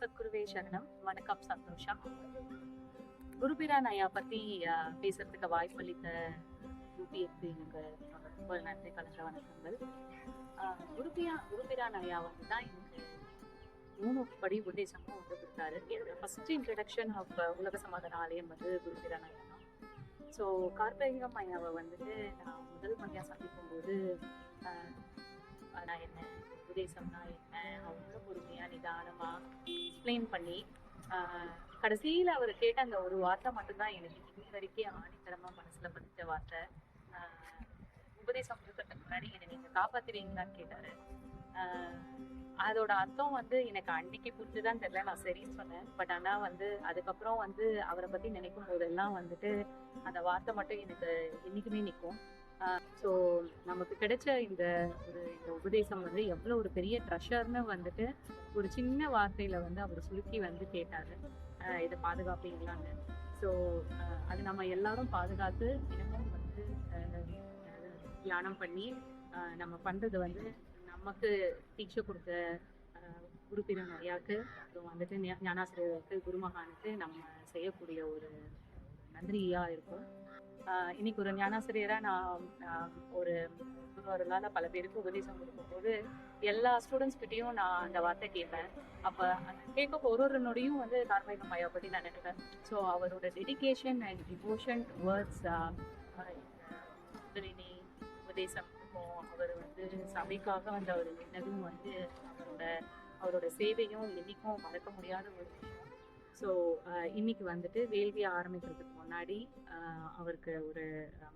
சத்குருவே சரணம். வணக்கம், சந்தோஷம். குருபிரான் ஐயா பத்தி பேசுறதுக்கு வாய்ப்பளித்த யூபிஎஸ்சி எனக்கு ரொம்ப நன்றி கலந்த வணக்கங்கள். குருபிரான் ஐயா வந்து தான் எனக்கு 3 படி உபதேசமும் வந்து கொடுத்தாரு. என்னோட ஃபர்ஸ்ட் இன்ட்ரடக்ஷன் ஆஃப் உலக சமாதான ஆலயம் வந்து குருபிரான் ஐயா தான். ஸோ கார்பேங்கம் ஐயாவை வந்துட்டு நான் முதல் முறையாக சந்திக்கும் போது நான் என்ன உபதேசம்னா என்ன அவங்க பொறுமையா நிதானமா எக்ஸ்பிளைன் பண்ணி கடைசியில அவர் கேட்ட அந்த ஒரு வார்த்தை மட்டும்தான் எனக்கு இன்னி வரைக்கும் ஆணித்தரமா மனசுல பதிச்ச வார்த்தை. உபதேசம் கொடுக்கறதுக்கு முன்னாடி என்னை நீங்க காப்பாத்துவீங்களான்னு கேட்டாரு. அதோட அர்த்தம் வந்து எனக்கு அன்னைக்கு புரிஞ்சுதான் தெரியல, நான் சரின்னு சொன்னேன். பட் ஆனா வந்து அதுக்கப்புறம் வந்து அவரை பத்தி நினைக்கும் போதெல்லாம் வந்துட்டு அந்த வார்த்தை மட்டும் எனக்கு என்னைக்குமே நிற்கும். ஸோ நமக்கு கிடைச்ச இந்த உபதேசம் வந்து எவ்வளோ ஒரு பெரிய ட்ரெஷர்னு வந்துட்டு ஒரு சின்ன வார்த்தையில வந்து அவர் சுருக்கி வந்து கேட்டாரு, இதை பாதுகாப்பீங்களான்னு. ஸோ அது நம்ம எல்லாரும் பாதுகாத்து தினமும் வந்து தியானம் பண்ணி நம்ம பண்றது வந்து நமக்கு தீட்சை கொடுத்த குருபிரான் ஐயாவுக்கு, அப்புறம் வந்துட்டு ஞானாசிரியருக்கு, குருமகானுக்கு நம்ம செய்யக்கூடிய ஒரு நன்றியா இருக்கும். இன்னைக்கு ஒரு ஞானாசிரியரா நான் ஒரு குருவர்களால பல பேருக்கு உபதேசம் கொடுக்கும்போது எல்லா ஸ்டூடெண்ட்ஸ் கிட்டையும் நான் அந்த வார்த்தை கேட்பேன். அப்ப அந்த கேட்க ஒரு நொடியும் வந்து கார்மேகம் ஐயா பத்தி நான் நினைப்பேன். ஸோ அவரோட டெடிகேஷன் அண்ட் டிவோஷன் டுவர்ட்ஸ் உபதேசம் அவர் வந்து சபைக்காக வந்து அவர் நின்னதும் வந்து அவரோட சேவையும் என்னைக்கும் மறக்க முடியாத ஒரு விஷயம். ஸோ இன்னைக்கு வந்துட்டு வேள்வியை ஆரம்பிக்கிறதுக்கு முன்னாடி அவருக்கு ஒரு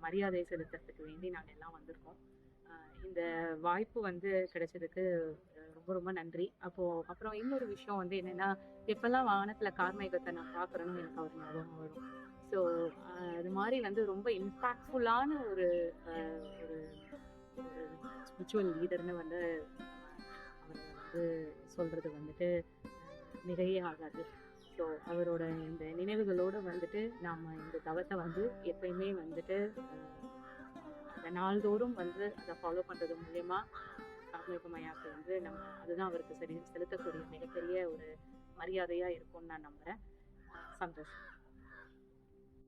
மரியாதை செலுத்துறதுக்கு வேண்டி நாங்கள் எல்லாம் வந்திருக்கோம். இந்த வாய்ப்பு வந்து கிடைச்சதுக்கு ரொம்ப ரொம்ப நன்றி. அப்புறம் இன்னொரு விஷயம் வந்து என்னன்னா, எப்பெல்லாம் வாகனத்துல கார்மேகத்தை நான் பார்க்குறேன்னு எனக்கு அவர் ஞாபகம் வரும். ஸோ அது மாதிரி வந்து ரொம்ப இம்பாக்ட்ஃபுல்லான ஒரு ஸ்பிரிச்சுவல் லீடர்னு வந்து அவர் வந்து சொல்றது வந்துட்டு மிகையே ஆகாது. ஸோ அவரோட இந்த நினைவுகளோடு வந்துட்டு நாம் இந்த தவத்தை வந்து எப்பயுமே வந்துட்டு அந்த நாள்தோறும் வந்து அதை ஃபாலோ பண்ணுறது மூலயமா கார்மேகம் ஐயாவுக்கு வந்து நம்ம அதுதான் அவருக்கு செலுத்தக்கூடிய மிகப்பெரிய ஒரு மரியாதையாக இருக்கும்னு நான் நம்புகிறேன். சந்தோஷம்.